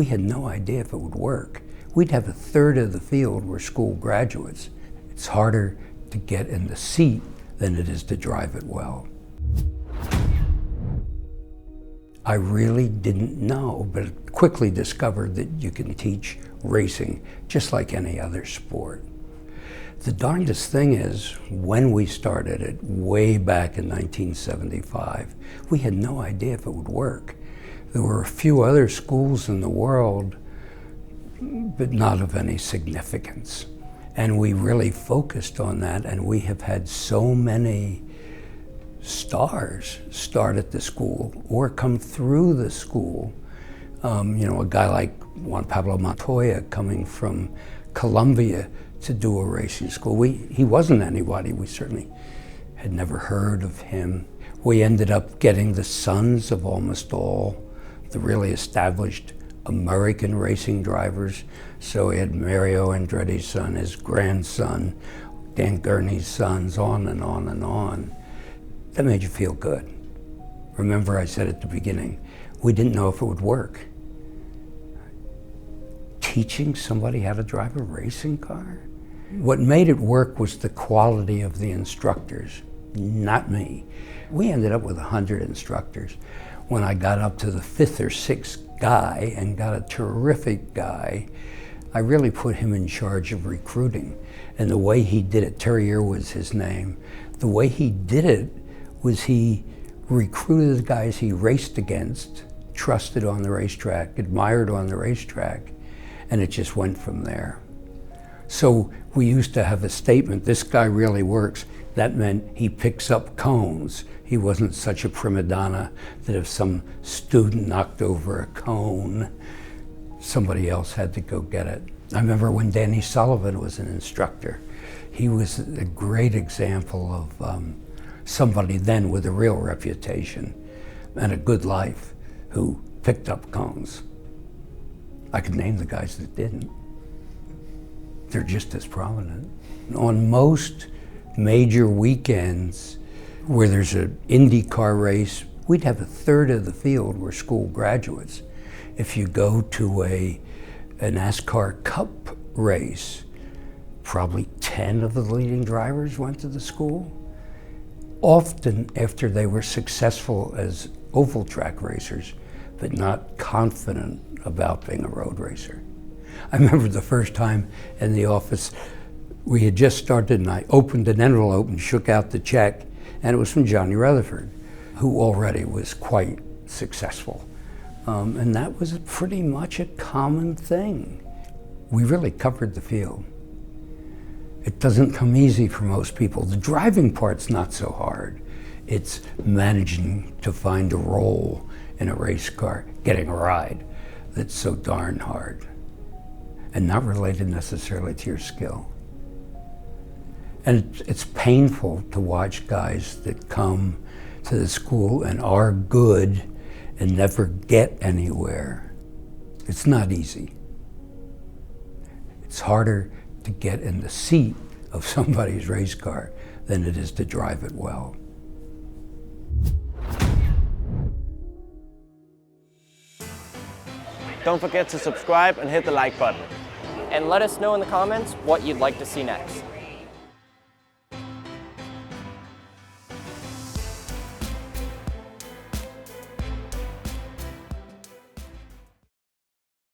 we had no idea if it would work. We'd have a third of the field were school graduates. It's harder to get in the seat than it is to drive it well. I really didn't know, but quickly discovered that you can teach racing just like any other sport. The darndest thing is, when we started it way back in 1975, we had no idea if it would work. There were a few other schools in the world, but not of any significance. And we really focused on that, and we have had so many stars start at the school or come through the school. You know, a guy like Juan Pablo Montoya coming from Colombia to do a racing school. He wasn't anybody. We certainly had never heard of him. We ended up getting the sons of almost all the really established American racing drivers. So we had Mario Andretti's son, his grandson, Dan Gurney's sons, on and on and on. That made you feel good. Remember, I said at the beginning, we didn't know if it would work. Teaching somebody how to drive a racing car? What made it work was the quality of the instructors, not me. We ended up with 100 instructors. When I got up to the 5th or 6th guy and got a terrific guy, I really put him in charge of recruiting. And the way he did it, Terrier was his name, the way he did it was he recruited the guys he raced against, trusted on the racetrack, admired on the racetrack, and it just went from there. So we used to have a statement, this guy really works. That meant he picks up cones. He wasn't such a prima donna that if some student knocked over a cone, somebody else had to go get it. I remember when Danny Sullivan was an instructor. He was a great example of somebody then with a real reputation and a good life who picked up cones. I could name the guys that didn't. They're just as prominent. On most major weekends where there's an IndyCar race, we'd have a third of the field were school graduates. If you go to a NASCAR Cup race, probably 10 of the leading drivers went to the school. Often after they were successful as oval track racers, but not confident about being a road racer. I remember the first time in the office, we had just started and I opened an envelope and shook out the check, and it was from Johnny Rutherford, who already was quite successful. And that was pretty much a common thing. We really covered the field. It doesn't come easy for most people. The driving part's not so hard. It's managing to find a role in a race car, getting a ride, that's so darn hard, and not related necessarily to your skill. And it's painful to watch guys that come to the school and are good and never get anywhere. It's not easy. It's harder to get in the seat of somebody's race car than it is to drive it well. Don't forget to subscribe and hit the like button. And let us know in the comments what you'd like to see next.